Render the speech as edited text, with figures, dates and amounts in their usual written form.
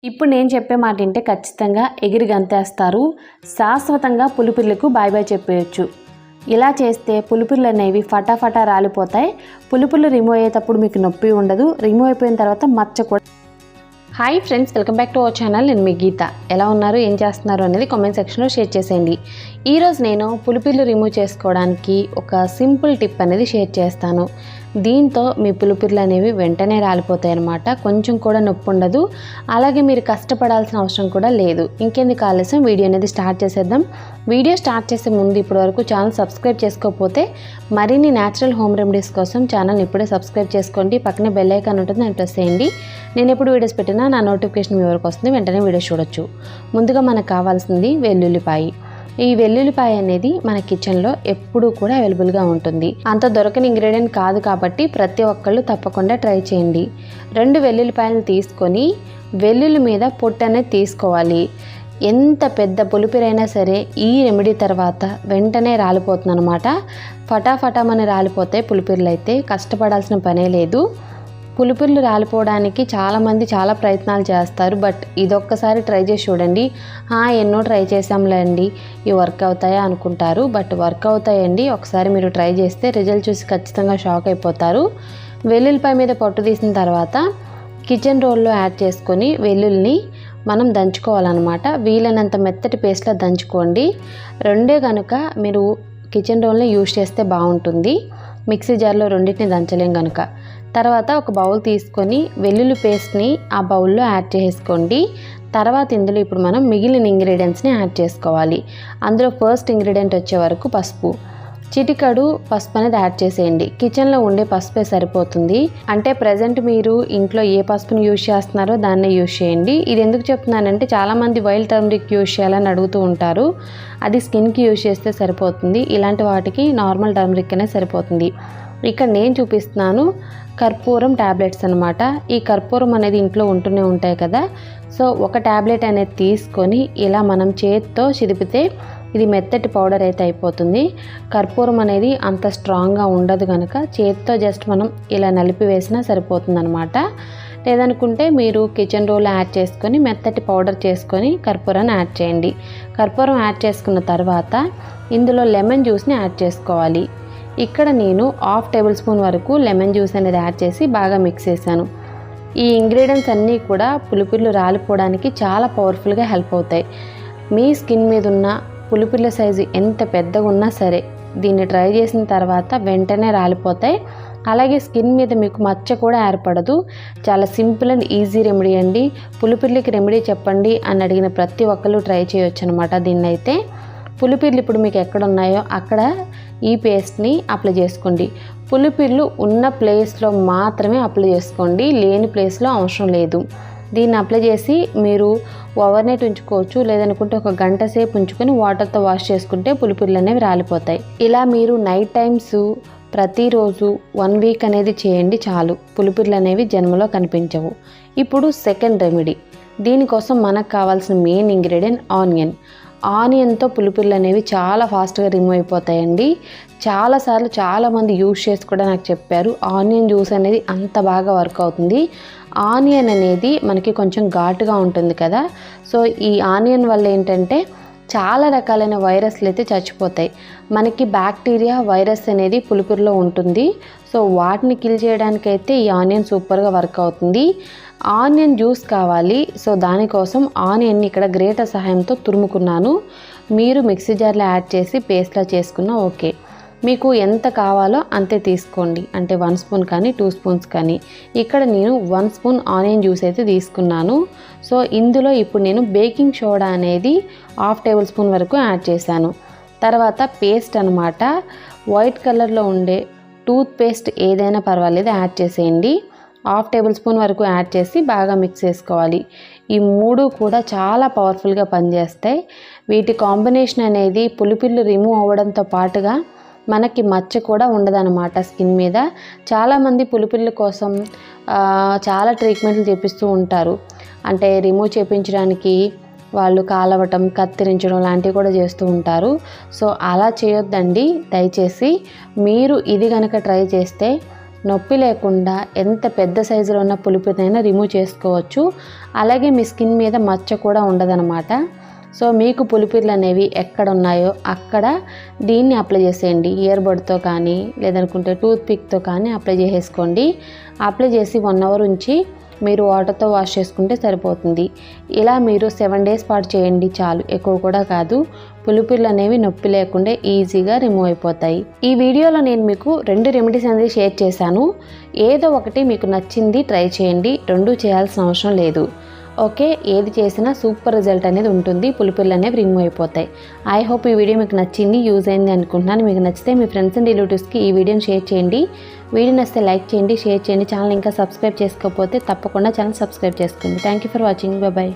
ఇప్పుడు నేను చెప్పే మాట వింటే ఖచ్చితంగా ఎగిరి గంతేస్తారు. శాశ్వతంగా పులిపిర్లకు బాయ్ బాయ్ చెప్పేయచ్చు. ఇలా చేస్తే పులిపిర్లు అనేవి ఫటాఫటా రాలిపోతాయి. పులిపిర్లు రిమూవ్ అయ్యేటప్పుడు మీకు నొప్పి ఉండదు. రిమూవ్ అయిపోయిన తర్వాత మచ్చ కూడా. Hi friends, welcome back to our channel. నేను మీ గీత. ఎలా ఉన్నారు, ఏం చేస్తున్నారు అనేది కామెంట్ సెక్షన్లో షేర్ చేసేయండి. ఈరోజు నేను పులిపిర్లు రిమూవ్ చేసుకోవడానికి ఒక సింపుల్ టిప్ అనేది షేర్ చేస్తాను. దీంతో మీ పులిపిర్లు అనేవి వెంటనే రాలిపోతాయి అన్నమాట. కొంచెం కూడా నొప్పి ఉండదు. అలాగే మీరు కష్టపడాల్సిన అవసరం కూడా లేదు. ఇంకెందుకు ఆలస్యం, వీడియో అనేది స్టార్ట్ చేసేద్దాం. వీడియో స్టార్ట్ చేసే ముందు ఇప్పటివరకు ఛానల్ సబ్స్క్రైబ్ చేసుకోకపోతే మరిన్ని న్యాచురల్ హోమ్ రెమెడీస్ కోసం ఛానల్ ఇప్పుడే సబ్స్క్రైబ్ చేసుకోండి. పక్కనే బెల్ ఐకాన్ ఉంటుంది, దాన్ని ప్రెస్ చేయండి. నేను ఎప్పుడు వీడియోస్ పెట్టినా నా నోటిఫికేషన్ మీ వరకు వస్తుంది, వెంటనే వీడియో చూడొచ్చు. ముందుగా మనకు కావాల్సింది వెల్లుల్లిపాయ. ఈ వెల్లుల్లిపాయ అనేది మన కిచెన్లో ఎప్పుడూ కూడా అవైలబుల్గా ఉంటుంది. అంత దొరకని ఇంగ్రీడియంట్ కాదు కాబట్టి ప్రతి ఒక్కళ్ళు తప్పకుండా ట్రై చేయండి. 2 వెల్లుల్లిపాయలు తీసుకొని వెల్లుల్లి మీద పొట్టు అనేది తీసుకోవాలి. ఎంత పెద్ద పులిపిరైనా సరే ఈ రెమెడీ తర్వాత వెంటనే రాలిపోతుంది అనమాట. ఫటాఫటామని రాలిపోతాయి పులిపిర్లు అయితే. కష్టపడాల్సిన పనే లేదు. పులిపిర్లు రాలిపోవడానికి చాలామంది చాలా ప్రయత్నాలు చేస్తారు. బట్ ఇదొక్కసారి ట్రై చేసి చూడండి. ఎన్నో ట్రై చేసాంలేండి, ఇవి వర్క్ అవుతాయా అనుకుంటారు. బట్ వర్క్ అవుతాయండి. ఒకసారి మీరు ట్రై చేస్తే రిజల్ట్ చూసి ఖచ్చితంగా షాక్ అయిపోతారు. వెల్లుల్లిపాయ మీద పొట్టు తీసిన తర్వాత కిచెన్ రోల్లో యాడ్ చేసుకొని వెల్లుల్లిని మనం దంచుకోవాలన్నమాట. వీలైనంత మెత్తటి పేస్ట్లా దంచుకోండి. 2 కనుక మీరు కిచెన్ రోల్ని యూజ్ చేస్తే బాగుంటుంది. మిక్సీ జార్లో 2టిని దంచలేం కనుక. తర్వాత ఒక బౌల్ తీసుకొని వెల్లుల్లి పేస్ట్ని ఆ బౌల్లో యాడ్ చేసుకోండి. తర్వాత ఇందులో ఇప్పుడు మనం మిగిలిన ఇంగ్రీడియంట్స్ని యాడ్ చేసుకోవాలి. అందులో ఫస్ట్ ఇంగ్రీడియంట్ వచ్చే వరకు పసుపు, చిటికడు పసుపు అనేది యాడ్ చేసేయండి. కిచెన్లో ఉండే పసుపే సరిపోతుంది. అంటే ప్రజెంట్ మీరు ఇంట్లో ఏ పసుపుని యూజ్ చేస్తున్నారో దాన్నే యూజ్ చేయండి. ఇది ఎందుకు చెప్తున్నానంటే చాలామంది వైల్డ్ టర్మరిక్ యూజ్ చేయాలని అడుగుతూ ఉంటారు. అది స్కిన్కి యూజ్ చేస్తే సరిపోతుంది. ఇలాంటి వాటికి నార్మల్ టర్మరిక్ అనే సరిపోతుంది. ఇక్కడ నేను చూపిస్తున్నాను కర్పూరం ట్యాబ్లెట్స్ అనమాట. ఈ కర్పూరం అనేది ఇంట్లో ఉంటూనే ఉంటాయి కదా. సో ఒక ట్యాబ్లెట్ అనేది తీసుకొని ఇలా మనం చేతితో చిదిపితే ఇది మెత్తటి పౌడర్ అయితే అయిపోతుంది. కర్పూరం అనేది అంత స్ట్రాంగ్గా ఉండదు కనుక చేతితో జస్ట్ మనం ఇలా నలిపి వేసినా సరిపోతుంది అనమాట. లేదనుకుంటే మీరు కిచెన్ రోల్ యాడ్ చేసుకొని మెత్తటి పౌడర్ చేసుకొని కర్పూరాన్ని యాడ్ చేయండి. కర్పూరం యాడ్ చేసుకున్న తర్వాత ఇందులో లెమన్ జ్యూస్ని యాడ్ చేసుకోవాలి. ఇక్కడ నేను 1/2 టేబుల్ స్పూన్ వరకు లెమన్ జ్యూస్ అనేది యాడ్ చేసి బాగా మిక్స్ చేశాను. ఈ ఇంగ్రీడియంట్స్ అన్నీ కూడా పులిపిర్లు రాలిపోవడానికి చాలా పవర్ఫుల్గా హెల్ప్ అవుతాయి. మీ స్కిన్ మీద ఉన్న పులిపిర్ల సైజు ఎంత పెద్దగా ఉన్నా సరే దీన్ని ట్రై చేసిన తర్వాత వెంటనే రాలిపోతాయి. అలాగే స్కిన్ మీద మీకు మచ్చ కూడా ఏర్పడదు. చాలా సింపుల్ అండ్ ఈజీ రెమెడీ అండి. పులిపిర్లకి రెమెడీ చెప్పండి అని అడిగిన ప్రతి ఒక్కరు ట్రై చేయొచ్చు అనమాట. దీన్నైతే పులిపిర్లు ఇప్పుడు మీకు ఎక్కడ ఉన్నాయో అక్కడ ఈ పేస్ట్ని అప్లై చేసుకోండి. పులిపిర్లు ఉన్న ప్లేస్లో మాత్రమే అప్లై చేసుకోండి, లేని ప్లేస్లో అవసరం లేదు. దీన్ని అప్లై చేసి మీరు ఓవర్నైట్ ఉంచుకోవచ్చు. లేదనుకుంటే ఒక గంట సేపు ఉంచుకొని వాటర్తో వాష్ చేసుకుంటే పులిపిర్లు అనేవి రాలిపోతాయి. ఇలా మీరు నైట్ టైమ్స్ ప్రతిరోజు 1 వీక్ అనేది చేయండి చాలు. పులిపిర్లు అనేవి జన్మలో కనిపించవు. ఇప్పుడు సెకండ్ రెమెడీ. దీనికోసం మనకు కావాల్సిన మెయిన్ ఇంగ్రీడియంట్ ఆనియన్తో పులిపిర్లు అనేవి చాలా ఫాస్ట్గా రిమూవ్ అయిపోతాయండి. చాలాసార్లు చాలామంది యూజ్ చేసి కూడా నాకు చెప్పారు ఆనియన్ జ్యూస్ అనేది అంత బాగా వర్క్ అవుతుంది. ఆనియన్ అనేది మనకి కొంచెం ఘాటుగా ఉంటుంది కదా. సో ఈ ఆనియన్ వల్ల ఏంటంటే చాలా రకాలైన వైరస్లు అయితే చచ్చిపోతాయి. మనకి బ్యాక్టీరియా వైరస్ అనేది పులిపిర్లో ఉంటుంది. సో వాటిని కిల్ చేయడానికైతే ఈ ఆనియన్ సూపర్గా వర్క్ అవుతుంది. ఆనియన్ జ్యూస్ కావాలి. సో దానికోసం ఆనియన్ని ఇక్కడ గ్రేటర్ సహాయంతో తురుముకున్నాను. మీరు మిక్సీ జార్లో యాడ్ చేసి పేస్ట్లా చేసుకున్నా ఓకే. మీకు ఎంత కావాలో అంతే తీసుకోండి. అంటే 1 స్పూన్ కానీ 2 స్పూన్స్ కానీ. ఇక్కడ నేను 1 స్పూన్ ఆనియన్ జ్యూస్ అయితే తీసుకున్నాను. సో ఇందులో ఇప్పుడు నేను బేకింగ్ సోడా అనేది 1/2 టేబుల్ స్పూన్ వరకు యాడ్ చేశాను. తర్వాత పేస్ట్ అనమాట. వైట్ కలర్లో ఉండే టూత్ పేస్ట్ ఏదైనా పర్వాలేదు యాడ్ చేసేయండి. 1/2 టేబుల్ స్పూన్ వరకు యాడ్ చేసి బాగా మిక్స్ చేసుకోవాలి. ఈ 3 కూడా చాలా పవర్ఫుల్గా పనిచేస్తాయి. వీటి కాంబినేషన్ అనేది పులిపిర్లు రిమూవ్ అవ్వడంతో పాటుగా మనకి మచ్చ కూడా ఉండదన్నమాట స్కిన్ మీద. చాలామంది పులిపిర్ల కోసం చాలా ట్రీట్మెంట్లు చేపిస్తూ ఉంటారు. అంటే రిమూవ్ చేయించడానికి వాళ్ళు కాలవటం, కత్తిరించడం లాంటివి కూడా చేస్తూ ఉంటారు. సో అలా చేయొద్దండి దయచేసి. మీరు ఇది కనుక ట్రై చేస్తే నొప్పి లేకుండా ఎంత పెద్ద సైజులో ఉన్న పులిపిరినైనా రిమూవ్ చేసుకోవచ్చు. అలాగే మీ స్కిన్ మీద మచ్చ కూడా ఉండదన్నమాట. సో మీకు పులిపిర్లు అనేవి ఎక్కడ ఉన్నాయో అక్కడ దీన్ని అప్లై చేసేయండి. ఇయర్ బడ్తో కానీ లేదనుకుంటే టూత్ పిక్తో కానీ అప్లై చేసేసుకోండి. అప్లై చేసి 1 అవర్ ఉంచి మీరు వాటర్తో వాష్ చేసుకుంటే సరిపోతుంది. ఇలా మీరు 7 డేస్ పాటు చేయండి చాలు, ఎక్కువ కూడా కాదు. పులిపిర్లు అనేవి నొప్పి లేకుండా ఈజీగా రిమూవ్ అయిపోతాయి. ఈ వీడియోలో నేను మీకు 2 రెమెడీస్ అనేది షేర్ చేశాను. ఏదో ఒకటి మీకు నచ్చింది ట్రై చేయండి, 2 చేయాల్సిన అవసరం లేదు. ఓకే, ఏది చేసినా సూపర్ రిజల్ట్ అనేది ఉంటుంది. పులిపిర్లు అనేవి రిమూవ్ అయిపోతాయి. ఐ హోప్ ఈ వీడియో మీకు నచ్చింది, యూజ్ అయింది అనుకుంటున్నాను. మీకు నచ్చితే మీ ఫ్రెండ్స్ అండ్ రిలేటివ్స్కి ఈ వీడియోని షేర్ చేయండి. వీడియో నచ్చితే లైక్ చేయండి, షేర్ చేయండి. ఛానల్ ఇంకా సబ్స్క్రైబ్ చేసుకోకపోతే తప్పకుండా ఛానల్ సబ్స్క్రైబ్ చేసుకోండి. Thank you for watching. Bye.